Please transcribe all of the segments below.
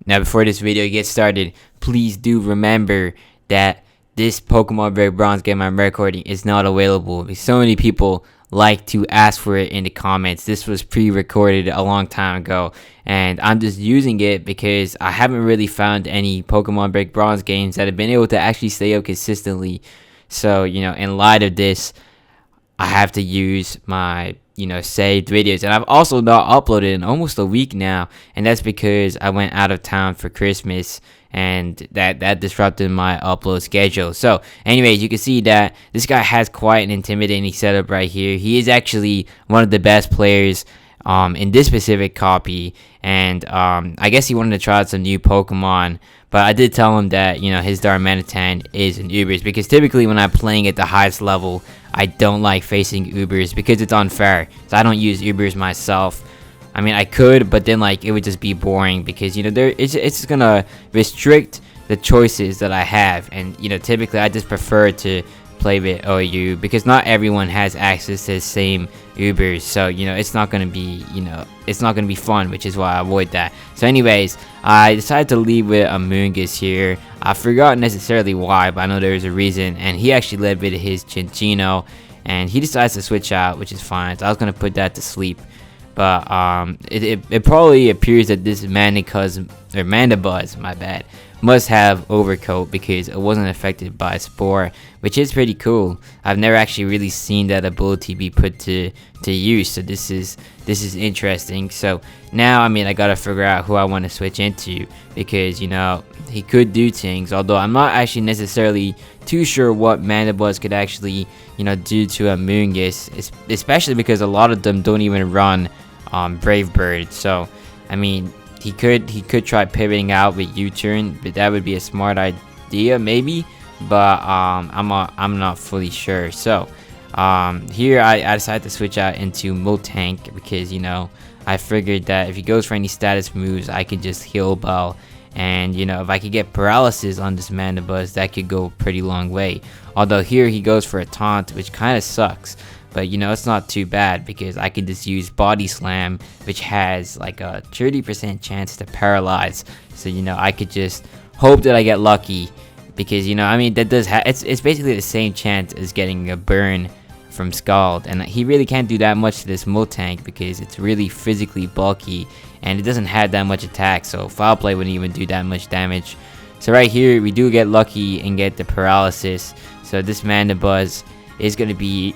Now, before this video gets started, please do remember that this Pokemon Red Bronze game I'm recording is not available because so many people like to ask for it in the comments. This was pre-recorded a long time ago, and I'm just using it because I haven't really found any Pokemon Red Bronze games that have been able to actually stay up consistently. So, in light of this, I have to use my saved videos, and I've also not uploaded in almost a week now, and that's because I went out of town for Christmas, and that disrupted my upload schedule. So anyways, you can see that this guy has quite an intimidating setup right here. He is actually one of the best players in this specific copy, and I guess he wanted to try out some new Pokemon, but I did tell him that his Darmanitan is an Ubers, because typically when I'm playing at the highest level, I don't like facing Ubers because it's unfair. So I don't use Ubers myself. I mean, I could, but then it would just be boring because it's gonna restrict the choices that I have, and typically I just prefer to play with OU because not everyone has access to the same Ubers, so it's not gonna be it's not gonna be fun, which is why I avoid that. So anyways, I decided to leave with Amoonguss here. I forgot necessarily why, but I know there's a reason, and he actually led with his Chinchino, and he decides to switch out, which is fine. So I was gonna put that to sleep, but it probably appears that this mandibuzz, my bad, must have overcoat because it wasn't affected by spore, which is pretty cool. I've never actually really seen that ability be put to use, so this is interesting. So now I gotta figure out who I want to switch into, because he could do things, although I'm not actually necessarily too sure what mandibuzz could actually do to Amoonguss, especially because a lot of them don't even run Brave Bird. So he could try pivoting out with U-turn, but that would be a smart idea maybe, but I'm not fully sure. So here I decided to switch out into Miltank because I figured that if he goes for any status moves, I could just heal Bell, and if I could get paralysis on this mandibuzz, that could go a pretty long way. Although here he goes for a taunt, which kind of sucks, but it's not too bad because I can just use Body Slam, which has like a 30% chance to paralyze. So I could just hope that I get lucky, because that does it's basically the same chance as getting a burn from Scald, and he really can't do that much to this Miltank because it's really physically bulky and it doesn't have that much attack, so Foul Play wouldn't even do that much damage. So right here we do get lucky and get the paralysis, so this mandibuzz is going to be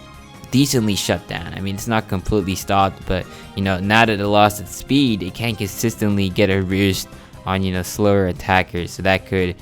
decently shut down. It's not completely stopped, but now that it lost its speed, it can't consistently get a roost on slower attackers, so that could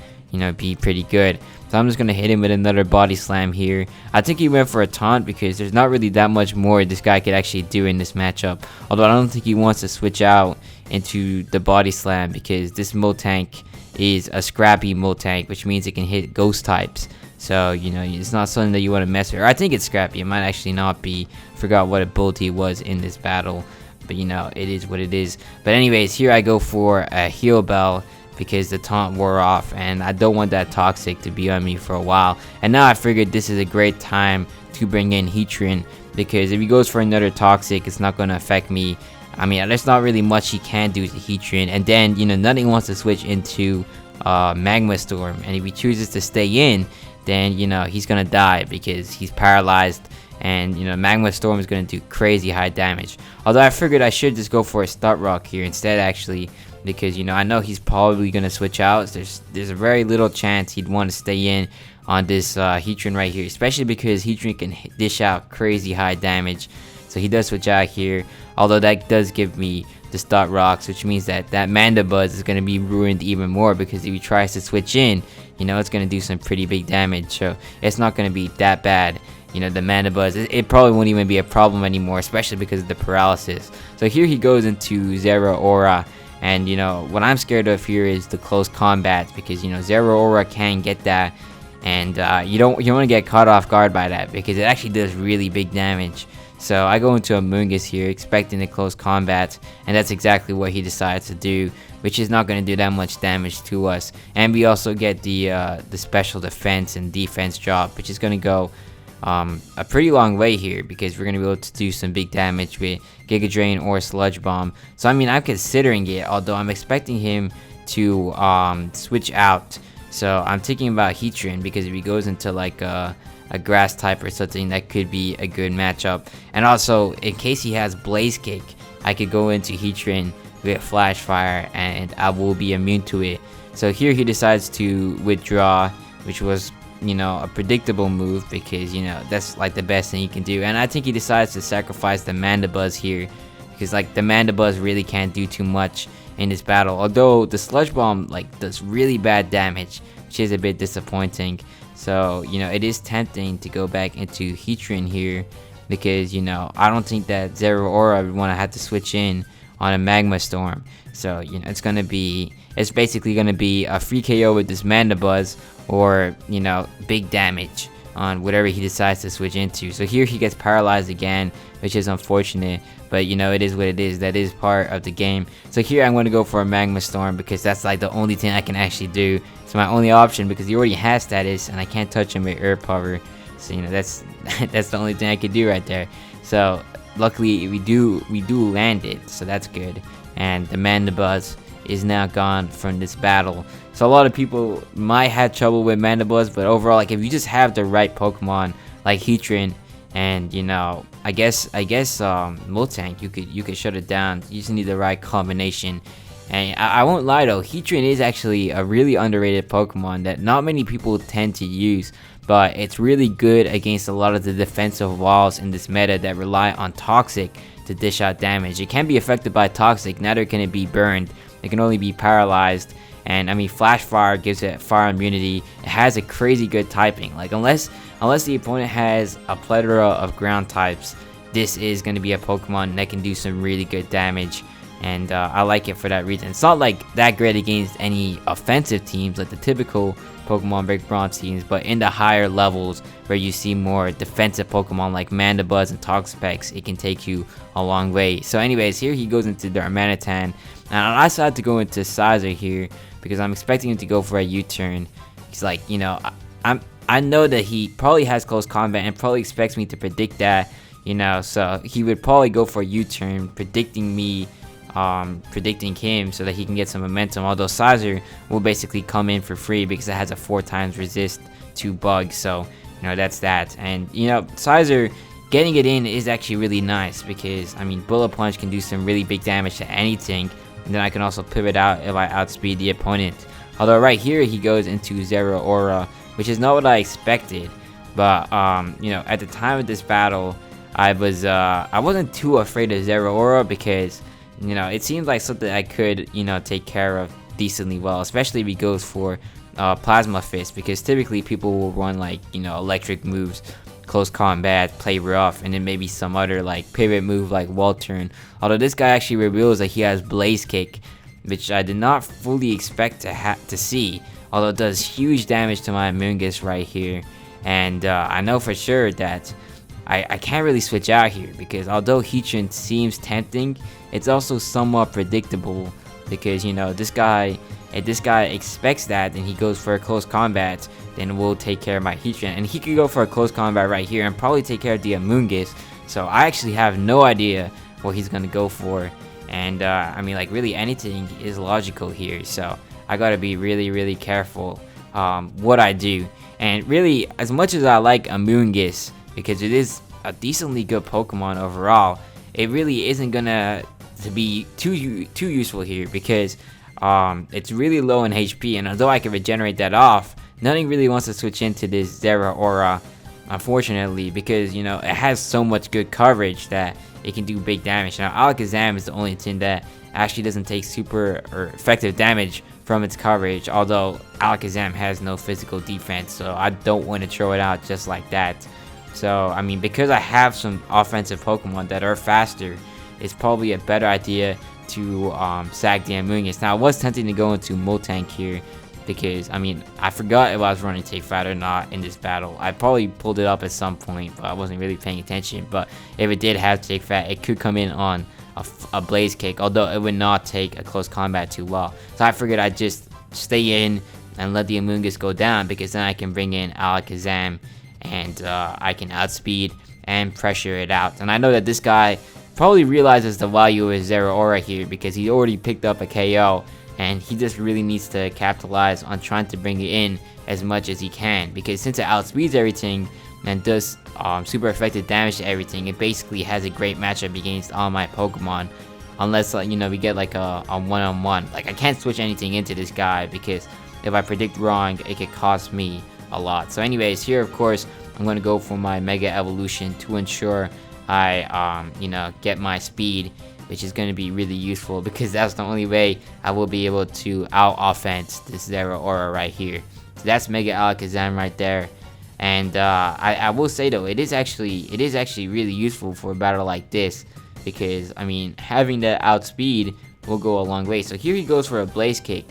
be pretty good. So I'm just gonna hit him with another Body Slam here. I think he went for a taunt because there's not really that much more this guy could actually do in this matchup, although I don't think he wants to switch out into the Body Slam because this Miltank is a scrappy Miltank, which means it can hit ghost types. So it's not something that you want to mess with. Or I think it's scrappy, it might actually not be. Forgot what ability was in this battle, but it is what it is. But anyways, here I go for a Heal Bell because the taunt wore off, and I don't want that Toxic to be on me for a while. And now I figured this is a great time to bring in Heatran, because if he goes for another Toxic, it's not going to affect me. There's not really much he can do to Heatran, and then nothing wants to switch into Magma Storm, and if he chooses to stay in, then he's gonna die because he's paralyzed, and Magma Storm is gonna do crazy high damage. Although I figured I should just go for a Start Rock here instead, actually, because I know he's probably gonna switch out. There's a very little chance he'd want to stay in on this Heatran right here, especially because Heatran can dish out crazy high damage. So he does switch out here, although that does give me the Start Rocks, which means that mandibuzz is going to be ruined even more, because if he tries to switch in, it's going to do some pretty big damage. So it's not going to be that bad. The mandibuzz, it probably won't even be a problem anymore, especially because of the paralysis. So here he goes into Zeraora, and what I'm scared of here is the close combat, because Zeraora can get that, and you want to get caught off guard by that because it actually does really big damage. So I go into Amoonguss here expecting the close combat, and that's exactly what he decides to do, which is not going to do that much damage to us. And we also get the special defense and defense drop, which is going to go a pretty long way here, because we're going to be able to do some big damage with Giga Drain or Sludge Bomb. So I'm considering it, although I'm expecting him to switch out. So I'm thinking about Heatran, because if he goes into like a grass type or something, that could be a good matchup. And also, in case he has Blaze Kick, I could go into Heatran with Flash Fire and I will be immune to it. So here he decides to withdraw, which was, you know, a predictable move, because, you know, that's like the best thing he can do. And I think he decides to sacrifice the mandibuzz here, because like the mandibuzz really can't do too much in this battle, although the Sludge Bomb like does really bad damage, which is a bit disappointing. So, you know, it is tempting to go back into Heatran here, because, you know, I don't think that Zeraora would want to have to switch in on a Magma Storm. So, you know, it's basically gonna be a free KO with this mandibuzz, or, you know, big damage on whatever he decides to switch into. So here he gets paralyzed again, which is unfortunate, but, you know, it is what it is. That is part of the game. So here I'm going to go for a Magma Storm, because that's like the only thing I can actually do. It's my only option, because he already has status and I can't touch him with Earth Power. So, you know, that's that's the only thing I could do right there. So luckily we do land it, so that's good. And the mandibuzz is now gone from this battle. So a lot of people might have trouble with mandibuzz, but overall, like, if you just have the right Pokemon like Heatran, and, you know, I guess Moltank, you could shut it down. You just need the right combination. And I won't lie though, Heatran is actually a really underrated Pokemon that not many people tend to use, but it's really good against a lot of the defensive walls in this meta that rely on Toxic to dish out damage. It can be affected by Toxic, neither can it be burned. It can only be paralyzed. And I mean, Flash Fire gives it fire immunity. It has a crazy good typing. Like, unless the opponent has a plethora of ground types, this is going to be a Pokemon that can do some really good damage. And I like it for that reason. It's not like that great against any offensive teams like the typical Pokemon Break Bronze teams, but in the higher levels where you see more defensive Pokemon like Mandibuzz and Toxapex, it can take you a long way. So anyways, here he goes into Darmanitan, and I decided to go into Sizer here because I'm expecting him to go for a U-turn. He's like, you know, I know that he probably has close combat and probably expects me to predict that, you know, so he would probably go for a U-turn, predicting him so that he can get some momentum, although Sizer will basically come in for free because it has a 4x resist to bugs. So, you know, that's that. And, you know, Sizer getting it in is actually really nice because, I mean, Bullet Punch can do some really big damage to anything, and then I can also pivot out if I outspeed the opponent. Although right here he goes into Zeraora, which is not what I expected, but you know, at the time of this battle, I wasn't too afraid of Zeraora because, you know, it seems like something I could, you know, take care of decently well, especially if he goes for Plasma Fist, because typically people will run like, you know, electric moves, close combat, play rough, and then maybe some other like pivot move like Wall Turn. Although this guy actually reveals that he has Blaze Kick, which I did not fully expect to see, although it does huge damage to my Amoonguss right here. And I know for sure that I can't really switch out here because although Heatran seems tempting, it's also somewhat predictable because, you know, if this guy expects that, then he goes for a close combat, then we'll take care of my Heatran. And he could go for a close combat right here and probably take care of the Amoonguss. So I actually have no idea what he's going to go for. And I mean, like, really anything is logical here. So I got to be really, really careful what I do. And really, as much as I like Amoonguss, because it is a decently good Pokemon overall, it really isn't going to be too useful here because it's really low in HP, and although I can regenerate that off, nothing really wants to switch into this Zeraora, unfortunately, because, you know, it has so much good coverage that it can do big damage. Now Alakazam is the only thing that actually doesn't take super or effective damage from its coverage, although Alakazam has no physical defense, so I don't want to throw it out just like that. So I mean, because I have some offensive Pokemon that are faster, it's probably a better idea to sack the Amoonguss. Now I was tempting to go into Moltank here because, I mean, I forgot if I was running Take Fat or not in this battle. I probably pulled it up at some point, but I wasn't really paying attention. But if it did have Take Fat, it could come in on a Blaze Kick, although it would not take a close combat too well. So I figured I'd just stay in and let the Amoonguss go down, because then I can bring in Alakazam and I can outspeed and pressure it out. And I know that this guy probably realizes the value of Zeraora here because he already picked up a KO, and he just really needs to capitalize on trying to bring it in as much as he can, because since it outspeeds everything and does super effective damage to everything, it basically has a great matchup against all my Pokemon. Unless we get like a one-on-one. Like, I can't switch anything into this guy, because if I predict wrong, it could cost me a lot. So anyways, here of course I'm going to go for my Mega Evolution to ensure I get my speed, which is going to be really useful, because that's the only way I will be able to out-offense this Zeraora right here. So that's Mega Alakazam right there. And I will say though, it is actually really useful for a battle like this, because I mean, having that outspeed will go a long way. So here he goes for a Blaze Kick.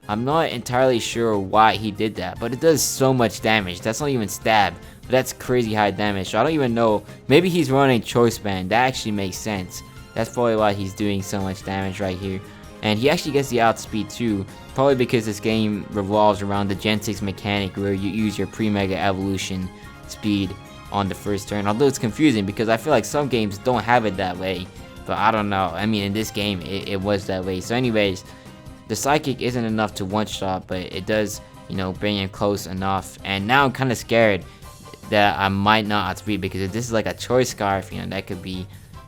I'm not entirely sure why he did that, but it does so much damage. That's not even stab, but that's crazy high damage. So I don't even know, maybe he's running Choice Band. That actually makes sense. That's probably why he's doing so much damage right here. And he actually gets the outspeed too, probably because this game revolves around the Gen 6 mechanic, where you use your pre-Mega Evolution speed on the first turn. Although it's confusing, because I feel like some games don't have it that way, but I don't know. I mean, in this game it was that way. So anyways, the Psychic isn't enough to one-shot, but it does, bring him close enough. And now I'm kind of scared that I might not outspeed, because if this is like a Choice Scarf, that could be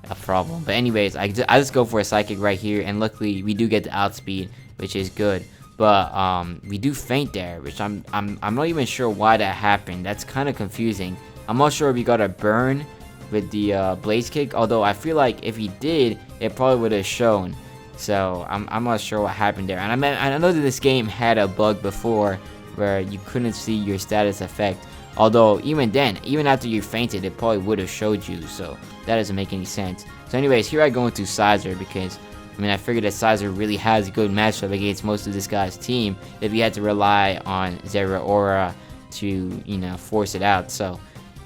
a problem. But anyways, I just go for a Psychic right here, and luckily we do get the outspeed, which is good. But we do faint there, which I'm not even sure why that happened. That's kind of confusing. I'm not sure if he got a burn with the Blaze Kick, although I feel like if he did, it probably would have shown. So I'm not sure what happened there. And I know that this game had a bug before where you couldn't see your status effect. Although even then, even after you fainted, it probably would have showed you. So that doesn't make any sense. So anyways, here I go into Sizer, because I figured that Sizer really has a good matchup against most of this guy's team if he had to rely on Zeraora to, force it out. So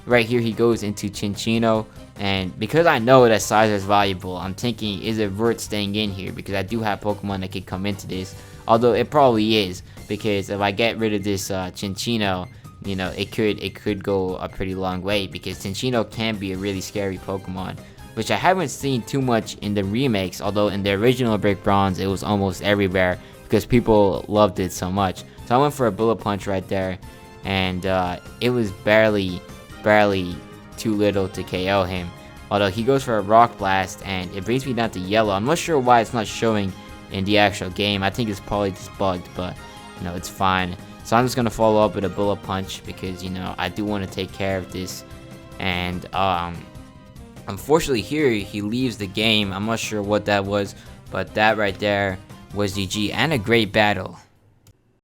right here he goes into Chinchino, and because I know that Sizer is valuable, I'm thinking, is it worth staying in here? Because I do have Pokemon that could come into this, although it probably is, because if I get rid of this Chinchino, it could go a pretty long way, because Chinchino can be a really scary Pokemon, which I haven't seen too much in the remakes, although in the original Brick Bronze it was almost everywhere because people loved it so much. So I went for a Bullet Punch right there, and it was barely too little to KO him. Although he goes for a Rock Blast, and it brings me down to yellow. I'm not sure why it's not showing in the actual game. I think it's probably just bugged, but it's fine. So I'm just gonna follow up with a Bullet Punch, because I do want to take care of this. And unfortunately here he leaves the game. I'm not sure what that was, but that right there was GG, and a great battle.